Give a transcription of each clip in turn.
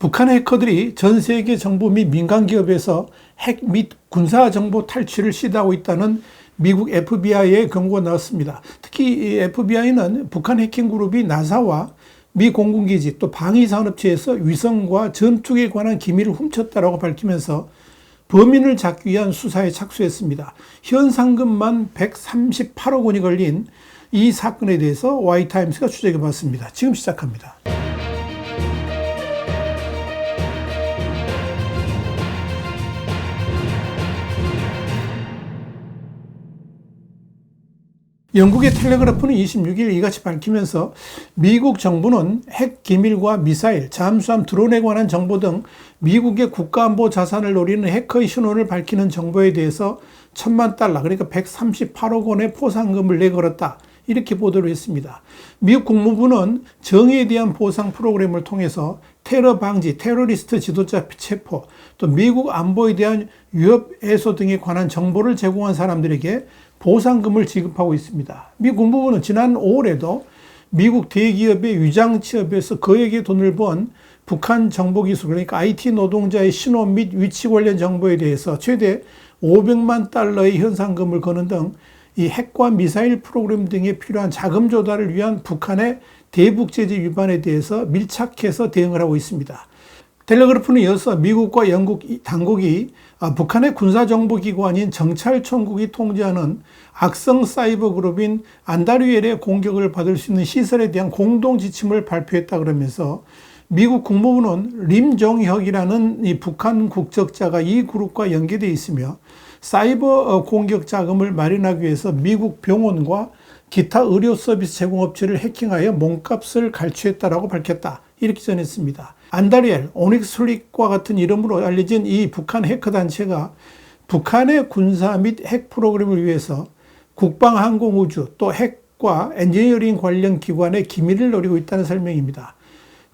북한 해커들이 전 세계 정부 및 민간 기업에서 핵 및 군사 정보 탈취를 시도하고 있다는 미국 FBI의 경고가 나왔습니다. 특히 이 FBI는 북한 해킹 그룹이 나사와 미 공군기지 또 방위산업체에서 위성과 전투기에 관한 기밀을 훔쳤다라고 밝히면서 범인을 잡기 위한 수사에 착수했습니다. 현상금만 138억 원이 걸린 이 사건에 대해서 Y타임스가 추적해봤습니다. 지금 시작합니다. 영국의 텔레그래프는 26일 이같이 밝히면서 미국 정부는 핵 기밀과 미사일, 잠수함, 드론에 관한 정보 등 미국의 국가안보 자산을 노리는 해커의 신원을 밝히는 정보에 대해서 $10,000,000, 그러니까 138억 원의 포상금을 내걸었다. 이렇게 보도를 했습니다. 미국 국무부는 정의에 대한 보상 프로그램을 통해서 테러 방지, 테러리스트 지도자 체포, 또 미국 안보에 대한 위협 해소 등에 관한 정보를 제공한 사람들에게 보상금을 지급하고 있습니다. 미 국무부는 지난 5월에도 미국 대기업의 위장 취업에서 거액의 돈을 번 북한 정보기술, 그러니까 IT 노동자의 신원 및 위치 관련 정보에 대해서 최대 $500,000,000의 현상금을 거는 등 이 핵과 미사일 프로그램 등에 필요한 자금 조달을 위한 북한의 대북 제재 위반에 대해서 밀착해서 대응을 하고 있습니다. 텔레그래프는 이어서 미국과 영국 당국이 북한의 군사정보기관인 정찰총국이 통제하는 악성 사이버 그룹인 안다리엘의 공격을 받을 수 있는 시설에 대한 공동 지침을 발표했다 그러면서 미국 국무부는 림종혁이라는 이 북한 국적자가 이 그룹과 연계되어 있으며 사이버 공격 자금을 마련하기 위해서 미국 병원과 기타 의료 서비스 제공업체를 해킹하여 몸값을 갈취했다라고 밝혔다. 이렇게 전했습니다. 안다리엘, 오닉스릭과 같은 이름으로 알려진 이 북한 해커 단체가 북한의 군사 및 핵 프로그램을 위해서 국방항공우주 또 핵과 엔지니어링 관련 기관의 기밀을 노리고 있다는 설명입니다.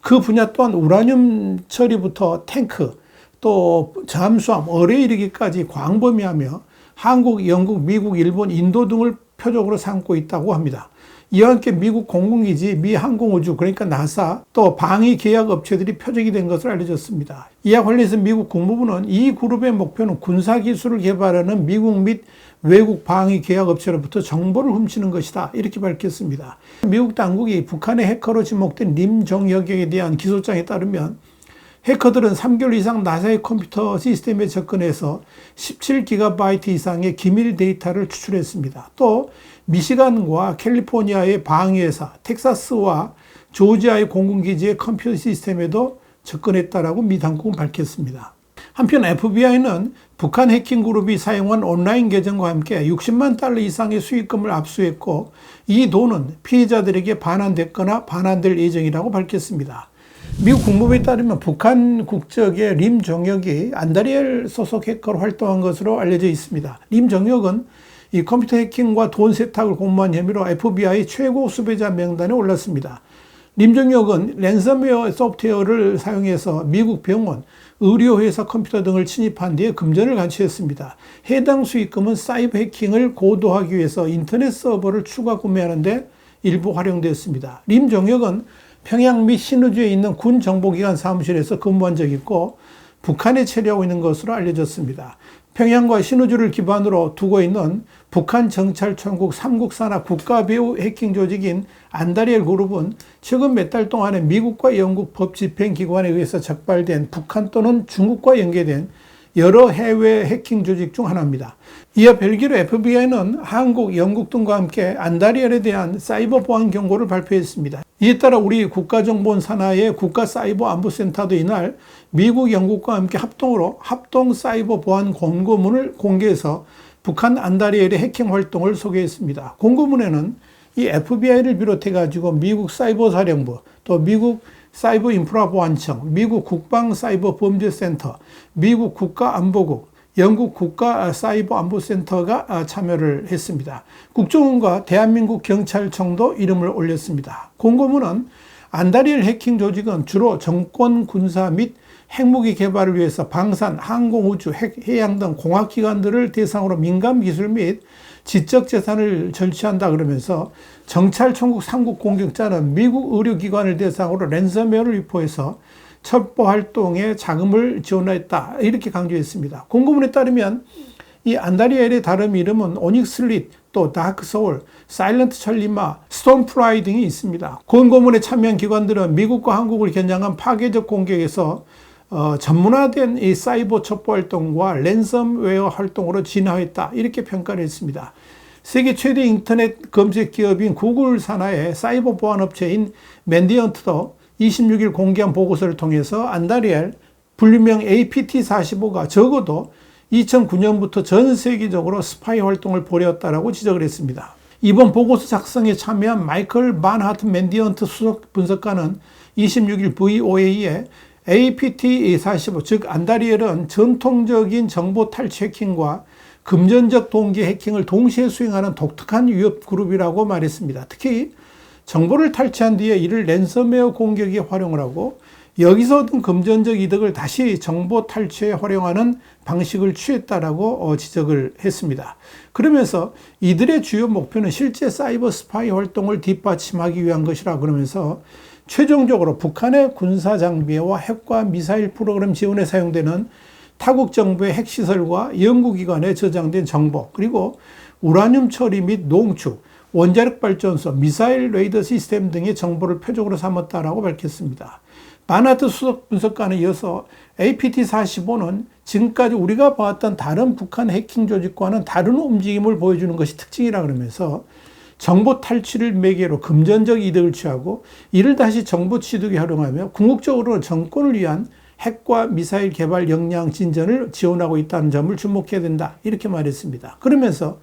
그 분야 또한 우라늄 처리부터 탱크, 또 잠수함, 어뢰에 이르기까지 광범위하며 한국, 영국, 미국, 일본, 인도 등을 표적으로 삼고 있다고 합니다. 이와 함께 미국 공군기지, 미 항공우주, 그러니까 나사, 또 방위 계약 업체들이 표적이 된 것으로 알려졌습니다. 이와 관련해서 미국 국무부는 이 그룹의 목표는 군사기술을 개발하는 미국 및 외국 방위 계약 업체로부터 정보를 훔치는 것이다. 이렇게 밝혔습니다. 미국 당국이 북한의 해커로 지목된 림종혁에 대한 기소장에 따르면 해커들은 3개월 이상 나사의 컴퓨터 시스템에 접근해서 17GB 이상의 기밀 데이터를 추출했습니다. 또 미시간과 캘리포니아의 방위회사, 텍사스와 조지아의 공군기지의 컴퓨터 시스템에도 접근했다라고 미 당국은 밝혔습니다. 한편 FBI는 북한 해킹 그룹이 사용한 온라인 계정과 함께 $600,000 이상의 수익금을 압수했고 이 돈은 피해자들에게 반환됐거나 반환될 예정이라고 밝혔습니다. 미국 국무부에 따르면 북한 국적의 림종혁이 안다리엘 소속 해커로 활동한 것으로 알려져 있습니다. 림종혁은 이 컴퓨터 해킹과 돈 세탁을 공모한 혐의로 FBI 최고 수배자 명단에 올랐습니다. 림종혁은 랜섬웨어 소프트웨어를 사용해서 미국 병원, 의료회사 컴퓨터 등을 침입한 뒤에 금전을 간취했습니다. 해당 수익금은 사이버 해킹을 고도하기 위해서 인터넷 서버를 추가 구매하는데 일부 활용됐습니다. 림종혁은 평양 및 신의주에 있는 군 정보기관 사무실에서 근무한 적이 있고 북한에 체류하고 있는 것으로 알려졌습니다. 평양과 신의주를 기반으로 두고 있는 북한 정찰총국 3국 산하 국가배후 해킹 조직인 안다리엘 그룹은 최근 몇 달 동안에 미국과 영국 법집행기관에 의해서 적발된 북한 또는 중국과 연계된 여러 해외 해킹 조직 중 하나입니다. 이와 별개로 FBI는 한국, 영국 등과 함께 안다리엘에 대한 사이버 보안 경고를 발표했습니다. 이에 따라 우리 국가정보원 산하의 국가사이버안보센터도 이날 미국, 영국과 함께 합동으로 합동 사이버 보안 공고문을 공개해서 북한 안다리엘의 해킹 활동을 소개했습니다. 공고문에는 이 FBI를 비롯해가지고 미국 사이버사령부, 또 미국 사이버 인프라 보안청, 미국 국방사이버범죄센터, 미국 국가안보국, 영국 국가사이버안보센터가 참여를 했습니다. 국정원과 대한민국 경찰청도 이름을 올렸습니다. 공고문은 안다리엘 해킹 조직은 주로 정권 군사 및 핵무기 개발을 위해서 방산, 항공우주, 해양 등 공학기관들을 대상으로 민감 기술 및 지적 재산을 절취한다 그러면서 정찰총국 3국 공격자는 미국 의료기관을 대상으로 랜섬웨어를 유포해서 첩보 활동에 자금을 지원했다. 이렇게 강조했습니다. 공고문에 따르면 이 안다리엘의 다른 이름은 오닉슬릿, 또 다크소울, 사일런트 천리마, 스톰프라이 등이 있습니다. 공고문에 참여한 기관들은 미국과 한국을 겨냥한 파괴적 공격에서 전문화된 이 사이버 첩보 활동과 랜섬웨어 활동으로 진화했다. 이렇게 평가를 했습니다. 세계 최대 인터넷 검색 기업인 구글 산하의 사이버 보안 업체인 맨디언트도 26일 공개한 보고서를 통해서 안다리엘, 분류명 APT45가 적어도 2009년부터 전 세계적으로 스파이 활동을 벌였다라고 지적을 했습니다. 이번 보고서 작성에 참여한 마이클 반하트 맨디언트 수석 분석가는 26일 VOA에 APT45, 즉 안다리엘은 전통적인 정보 탈취 해킹과 금전적 동기 해킹을 동시에 수행하는 독특한 위협 그룹이라고 말했습니다. 특히 정보를 탈취한 뒤에 이를 랜섬웨어 공격에 활용을 하고 여기서 얻은 금전적 이득을 다시 정보 탈취에 활용하는 방식을 취했다라고 지적을 했습니다. 그러면서 이들의 주요 목표는 실제 사이버 스파이 활동을 뒷받침하기 위한 것이라 그러면서 최종적으로 북한의 군사 장비와 핵과 미사일 프로그램 지원에 사용되는 타국 정부의 핵시설과 연구기관에 저장된 정보, 그리고 우라늄 처리 및 농축, 원자력 발전소, 미사일 레이더 시스템 등의 정보를 표적으로 삼았다라고 밝혔습니다. 바나트 수석 분석가는 이어서 APT45는 지금까지 우리가 봐왔던 다른 북한 해킹 조직과는 다른 움직임을 보여주는 것이 특징이라 그러면서 정보 탈취를 매개로 금전적 이득을 취하고 이를 다시 정보 취득에 활용하며 궁극적으로는 정권을 위한 핵과 미사일 개발 역량 진전을 지원하고 있다는 점을 주목해야 된다. 이렇게 말했습니다. 그러면서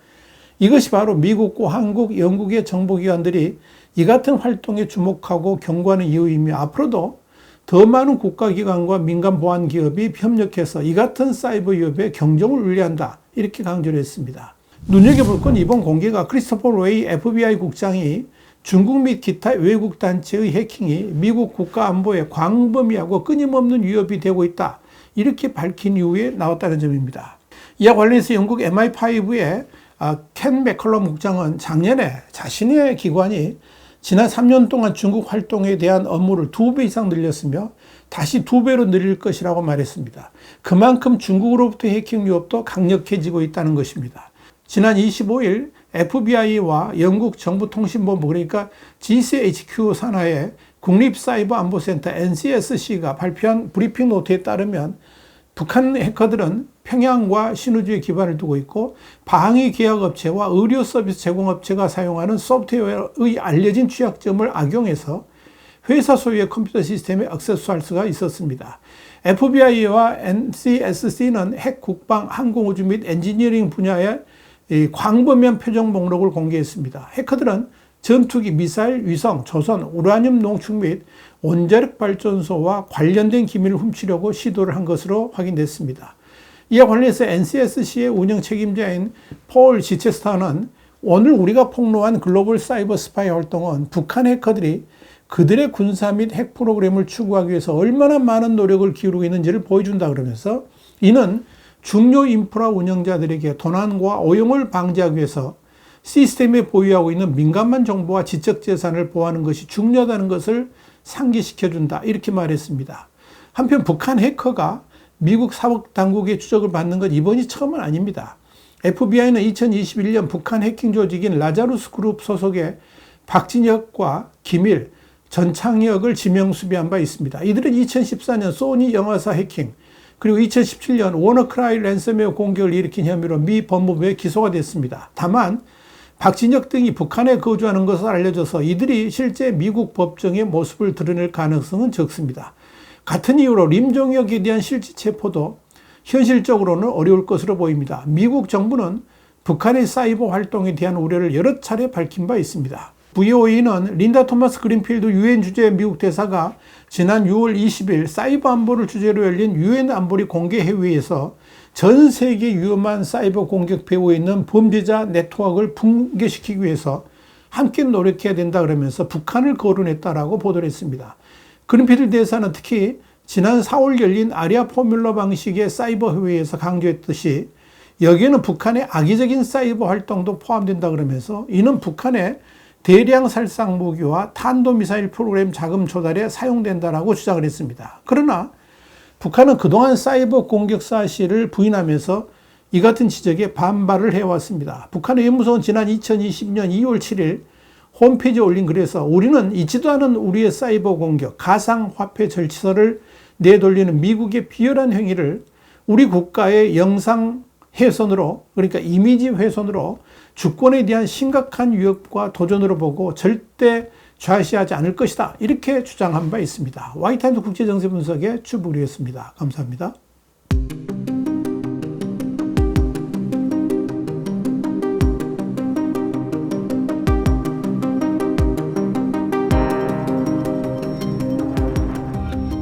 이것이 바로 미국과 한국, 영국의 정보기관들이 이 같은 활동에 주목하고 경고하는 이유이며 앞으로도 더 많은 국가기관과 민간 보안 기업이 협력해서 이 같은 사이버 위협에 경종을 울려한다. 이렇게 강조를 했습니다. 눈여겨볼 건 이번 공개가 크리스토퍼 레이 FBI 국장이 중국 및 기타 외국 단체의 해킹이 미국 국가 안보에 광범위하고 끊임없는 위협이 되고 있다. 이렇게 밝힌 이후에 나왔다는 점입니다. 이와 관련해서 영국 MI5의 켄 맥컬럼 국장은 작년에 자신의 기관이 지난 3년 동안 중국 활동에 대한 업무를 2배 이상 늘렸으며 다시 2배로 늘릴 것이라고 말했습니다. 그만큼 중국으로부터 해킹 위협도 강력해지고 있다는 것입니다. 지난 25일 FBI와 영국 정부통신본부, 그러니까 GCHQ 산하의 국립사이버안보센터 NCSC가 발표한 브리핑 노트에 따르면 북한 해커들은 평양과 신우주에 기반을 두고 있고 방위 계약업체와 의료 서비스 제공업체가 사용하는 소프트웨어의 알려진 취약점을 악용해서 회사 소유의 컴퓨터 시스템에 액세스할 수가 있었습니다. FBI와 NCSC는 핵, 국방, 항공우주 및 엔지니어링 분야의 광범위한 표적 목록을 공개했습니다. 해커들은 전투기, 미사일, 위성, 조선, 우라늄 농축 및 원자력 발전소와 관련된 기밀을 훔치려고 시도를 한 것으로 확인됐습니다. 이와 관련해서 NCSC의 운영 책임자인 폴 지체스터는 오늘 우리가 폭로한 글로벌 사이버 스파이 활동은 북한 해커들이 그들의 군사 및 핵 프로그램을 추구하기 위해서 얼마나 많은 노력을 기울이고 있는지를 보여준다 그러면서 이는 중요 인프라 운영자들에게 도난과 오용을 방지하기 위해서 시스템에 보유하고 있는 민감한 정보와 지적 재산을 보호하는 것이 중요하다는 것을 상기시켜준다. 이렇게 말했습니다. 한편 북한 해커가 미국 사법당국의 추적을 받는 건 이번이 처음은 아닙니다. FBI는 2021년 북한 해킹 조직인 라자루스 그룹 소속의 박진혁과 김일, 전창혁을 지명수배한 바 있습니다. 이들은 2014년 소니 영화사 해킹, 그리고 2017년 워너크라이 랜섬웨어 공격을 일으킨 혐의로 미 법무부에 기소가 됐습니다. 다만 박진혁 등이 북한에 거주하는 것을 알려져서 이들이 실제 미국 법정의 모습을 드러낼 가능성은 적습니다. 같은 이유로 림종혁에 대한 실질 체포도 현실적으로는 어려울 것으로 보입니다. 미국 정부는 북한의 사이버 활동에 대한 우려를 여러 차례 밝힌 바 있습니다. VOA는 린다 토마스 그린필드 유엔 주재 미국 대사가 지난 6월 20일 사이버 안보를 주제로 열린 유엔 안보리 공개 회의에서 전 세계 위험한 사이버 공격 배후에 있는 범죄자 네트워크를 붕괴시키기 위해서 함께 노력해야 된다 그러면서 북한을 거론했다라고 보도를 했습니다. 그린필드 대사는 특히 지난 4월 열린 아리아 포뮬러 방식의 사이버 회의에서 강조했듯이 여기에는 북한의 악의적인 사이버 활동도 포함된다 그러면서 이는 북한의 대량 살상 무기와 탄도미사일 프로그램 자금 조달에 사용된다라고 주장을 했습니다. 그러나 북한은 그동안 사이버 공격 사실을 부인하면서 이 같은 지적에 반발을 해왔습니다. 북한 외무성은 지난 2020년 2월 7일 홈페이지에 올린 글에서 우리는 있지도 않은 우리의 사이버 공격, 가상화폐 절차를 내돌리는 미국의 비열한 행위를 우리 국가의 영상 훼손으로, 그러니까 이미지 훼손으로 주권에 대한 심각한 위협과 도전으로 보고 절대 좌시하지 않을 것이다. 이렇게 주장한 바 있습니다. 와이타임즈 국제정세 분석의 주부리였습니다. 감사합니다.